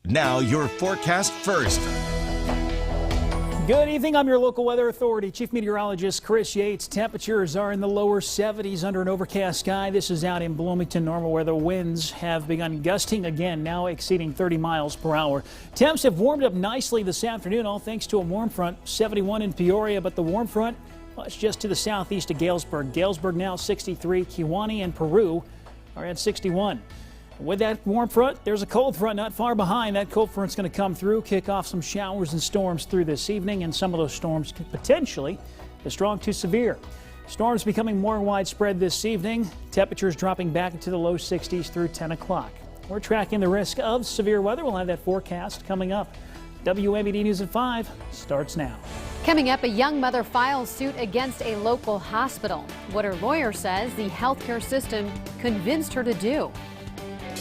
Now your forecast first. Good evening. I'm your local weather authority, Chief Meteorologist Chris Yates. Temperatures are in the lower 70s under an overcast sky. This is out in Bloomington Normal, where the winds have begun gusting again, now exceeding 30 miles per hour. Temps have warmed up nicely this afternoon, all thanks to a warm front. 71 in Peoria, but the warm front, well, it's just to the southeast of Galesburg. Galesburg now 63. Kewanee and Peru are at 61. With that warm front, there's a cold front not far behind. That cold front's going to come through, kick off some showers and storms through this evening, and some of those storms could potentially be strong to severe. Storms becoming more widespread this evening. Temperatures dropping back into the low 60s through 10 o'clock. We're tracking the risk of severe weather. We'll have that forecast coming up. WMBD News at 5 starts now. Coming up, a young mother files suit against a local hospital. What her lawyer says the healthcare system convinced her to do.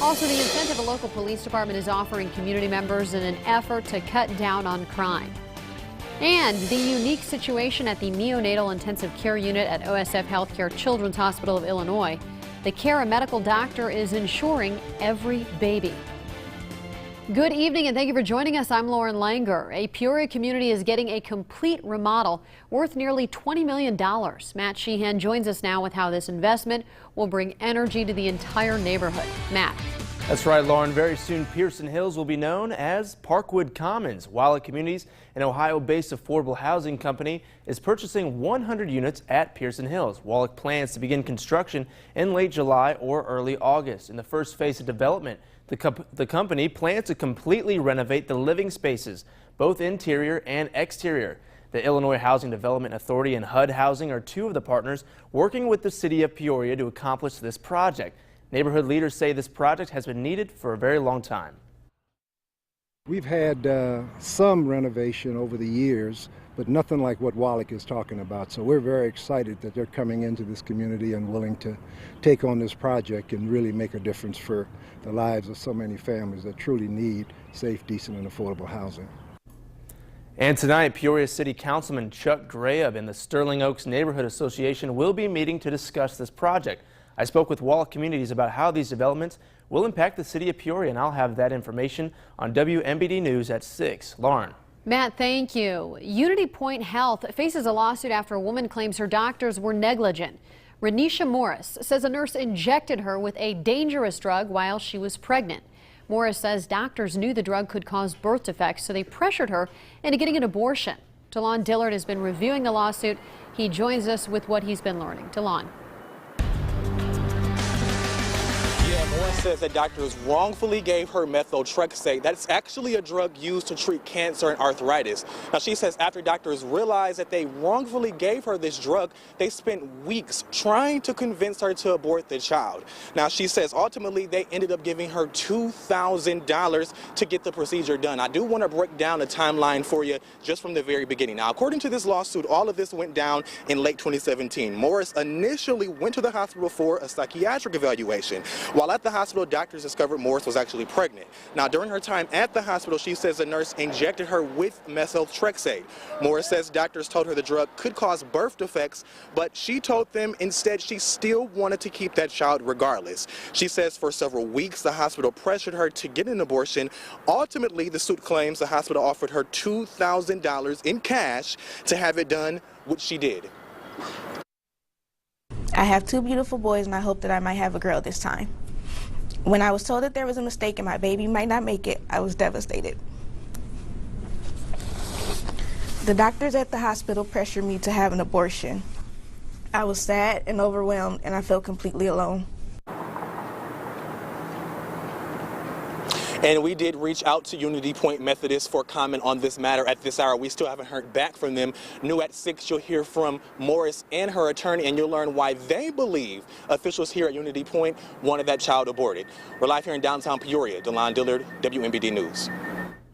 Also, the incentive a local police department is offering community members in an effort to cut down on crime. And the unique situation at the neonatal intensive care unit at OSF Healthcare Children's Hospital of Illinois. The care a medical doctor is ensuring every baby. Good evening and thank you for joining us. I'm Lauren Langer. A Peoria community is getting a complete remodel worth nearly $20 million. Matt Sheehan joins us now with how this investment will bring energy to the entire neighborhood. Matt. That's right, Lauren. Very soon, Pearson Hills will be known as Parkwood Commons. Wildlight Communities, an Ohio-based affordable housing company, is purchasing 100 units at Pearson Hills. Wildlight plans to begin construction in late July or early August. In the first phase of development, the company plans to completely renovate the living spaces, both interior and exterior. The Illinois Housing Development Authority and HUD Housing are two of the partners working with the city of Peoria to accomplish this project. Neighborhood leaders say this project has been needed for a very long time. We've had some renovation over the years, but nothing like what Wallach is talking about. So we're very excited that they're coming into this community and willing to take on this project and really make a difference for the lives of so many families that truly need safe, decent, and affordable housing. And tonight, Peoria City Councilman Chuck Graham and the Sterling Oaks Neighborhood Association will be meeting to discuss this project. I spoke with Wallach Communities about how these developments will impact the city of Peoria, and I'll have that information on WMBD News at 6. Lauren. Matt, thank you. Unity Point Health faces a lawsuit after a woman claims her doctors were negligent. Renisha Morris says a nurse injected her with a dangerous drug while she was pregnant. Morris says doctors knew the drug could cause birth defects, so they pressured her into getting an abortion. DeLon Dillard has been reviewing the lawsuit. He joins us with what he's been learning. DeLon. Morris says that doctors wrongfully gave her methotrexate. That's actually a drug used to treat cancer and arthritis. Now, she says after doctors realized that they wrongfully gave her this drug, they spent weeks trying to convince her to abort the child. Now, she says ultimately they ended up giving her $2,000 to get the procedure done. I do want to break down the timeline for you just from the very beginning. Now, according to this lawsuit, all of this went down in late 2017. Morris initially went to the hospital for a psychiatric evaluation. While at the hospital, doctors discovered Morris was actually pregnant. Now, during her time at the hospital, she says a nurse injected her with methotrexate. Morris says doctors told her the drug could cause birth defects, but she told them instead she still wanted to keep that child regardless. She says for several weeks, the hospital pressured her to get an abortion. Ultimately, the suit claims the hospital offered her $2,000 in cash to have it done, which she did. I have two beautiful boys, and I hope that I might have a girl this time. When I was told that there was a mistake and my baby might not make it, I was devastated. The doctors at the hospital pressured me to have an abortion. I was sad and overwhelmed, and I felt completely alone. And we did reach out to Unity Point Methodist for comment on this matter at this hour. We still haven't heard back from them. New at 6, you'll hear from Morris and her attorney, and you'll learn why they believe officials here at Unity Point wanted that child aborted. We're live here in downtown Peoria. DeLon Dillard, WMBD News.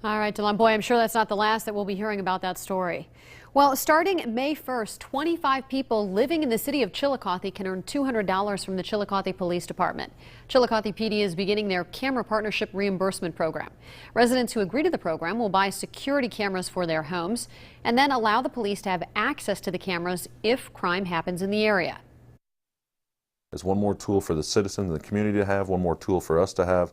All right, DeLon, boy, I'm sure that's not the last that we'll be hearing about that story. Well, starting May 1st, 25 people living in the city of Chillicothe can earn $200 from the Chillicothe Police Department. Chillicothe PD is beginning their camera partnership reimbursement program. Residents who agree to the program will buy security cameras for their homes and then allow the police to have access to the cameras if crime happens in the area. It's one more tool for the citizens and the community to have, one more tool for us to have.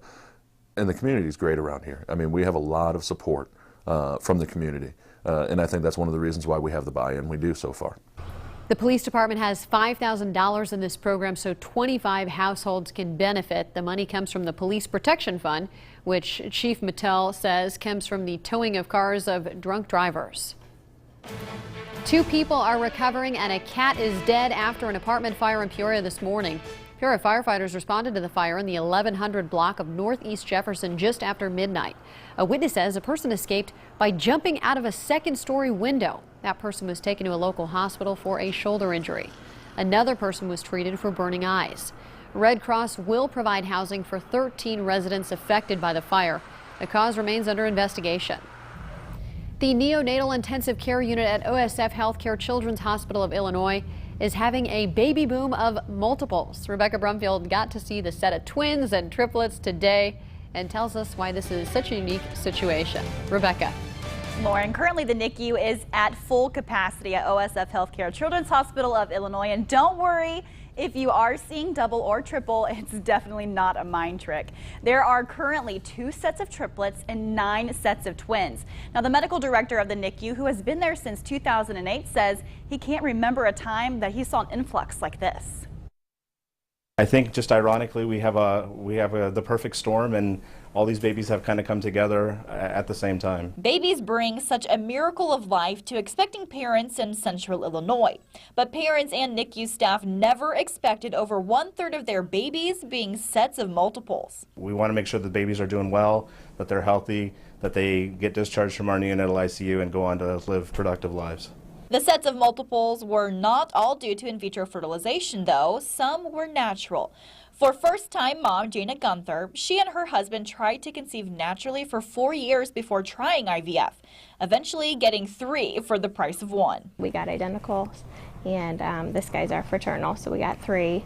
And the community is great around here. I mean, we have a lot of support from the community, and I think that's one of the reasons why we have the buy-in we do so far. The police department has $5,000 in this program so 25 households can benefit. The money comes from the Police Protection Fund, which Chief Mattel says comes from the towing of cars of drunk drivers. 2 people are recovering and a cat is dead after an apartment fire in Peoria this morning. Peoria firefighters responded to the fire in the 1100 block of Northeast Jefferson just after midnight. A witness says a person escaped by jumping out of a second-story window. That person was taken to a local hospital for a shoulder injury. Another person was treated for burning eyes. Red Cross will provide housing for 13 residents affected by the fire. The cause remains under investigation. The neonatal intensive care unit at OSF Healthcare Children's Hospital of Illinois is having a baby boom of multiples. Rebecca Brumfield got to see the set of twins and triplets today and tells us why this is such a unique situation. Rebecca. Lauren, currently the NICU is at full capacity at OSF Healthcare Children's Hospital of Illinois. And don't worry, if you are seeing double or triple, it's definitely not a mind trick. There are currently 2 sets of triplets and 9 sets of twins. Now, the medical director of the NICU, who has been there since 2008, says he can't remember a time that he saw an influx like this. I think just ironically we have the perfect storm, and all these babies have kind of come together at the same time. Babies bring such a miracle of life to expecting parents in central Illinois. But parents and NICU staff never expected over 1/3 of their babies being sets of multiples. We want to make sure the babies are doing well, that they're healthy, that they get discharged from our neonatal ICU and go on to live productive lives. The sets of multiples were not all due to in vitro fertilization, though. Some were natural. For first-time mom Jana Gunther, she and her husband tried to conceive naturally for 4 years before trying IVF, eventually getting 3 for the price of 1. We got identicals, and this guy's our fraternal, so we got 3.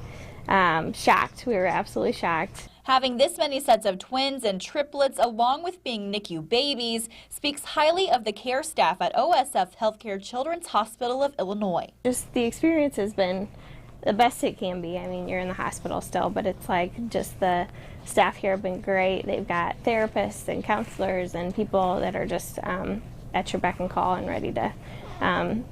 Shocked. We were absolutely shocked. Having this many sets of twins and triplets, along with being NICU babies, speaks highly of the care staff at OSF Healthcare Children's Hospital of Illinois. Just the experience has been the best it can be. I mean, you're in the hospital still, but it's like just the staff here have been great. They've got therapists and counselors and people that are just at your beck and call and ready to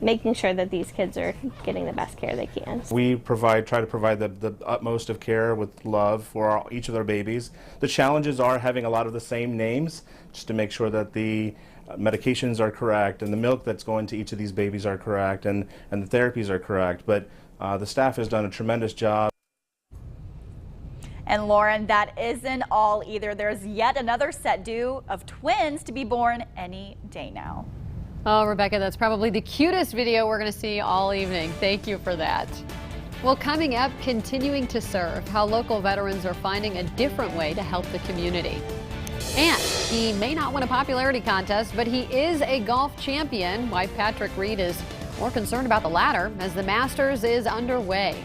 making sure that these kids are getting the best care they can. We try to provide the utmost of care with love for each of their babies. The challenges are having a lot of the same names, just to make sure that the medications are correct and the milk that's going to each of these babies are correct and the therapies are correct. But the staff has done a tremendous job. And Lauren, that isn't all either. There's yet another set due of twins to be born any day now. Oh, Rebecca, that's probably the cutest video we're going to see all evening. Thank you for that. Well, coming up, continuing to serve, how local veterans are finding a different way to help the community. And he may not win a popularity contest, but he is a golf champion. Wife Patrick Reed is more concerned about the latter as the Masters is underway.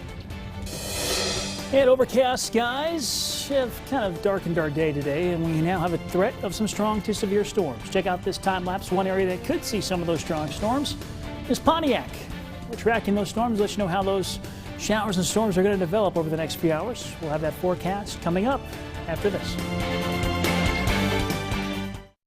And overcast skies have kind of darkened our day today, and we now have a threat of some strong to severe storms. Check out this time lapse. One area that could see some of those strong storms is Pontiac. We're tracking those storms, let you know how those showers and storms are going to develop over the next few hours. We'll have that forecast coming up after this.